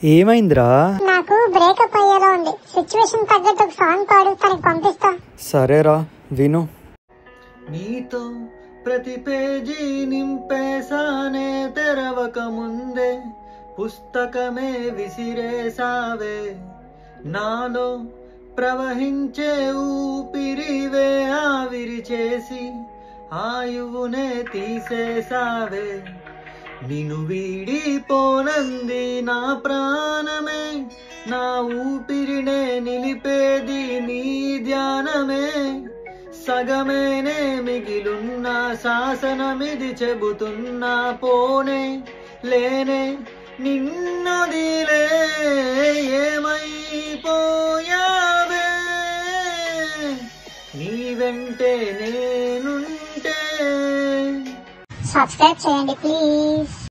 ఏమైందిరా? నాకు బ్రేకప్ అయ్యేలా ఉంది. సిచ్యువేషన్ తగ్గట్టు ఒక సాంగ్ పాడు, తనకి పంపిస్తా. సరేరా, విను. నీతో ప్రతి పేజీ నింపేసానే, తెరవక ముందే పుస్తకమే విసిరేసావే. నాలో ప్రవహించే ఊపిరివే ఆవిరి చేసి ఆయువునే తీసేసావే. నిన్ను వీడిపోనంది నా ప్రాణమే, నా ఊపిరినే నిలిపేది నీ ధ్యానమే. సగమేనే మిగిలున్న శాసనమిది చెబుతున్నా, పోనే లేనే నిన్నొదిలే. ఏమైపోయావే నీ వెంటే నేనుంటే. సబ్స్క్రైబ్ చేయండి ప్లీజ్.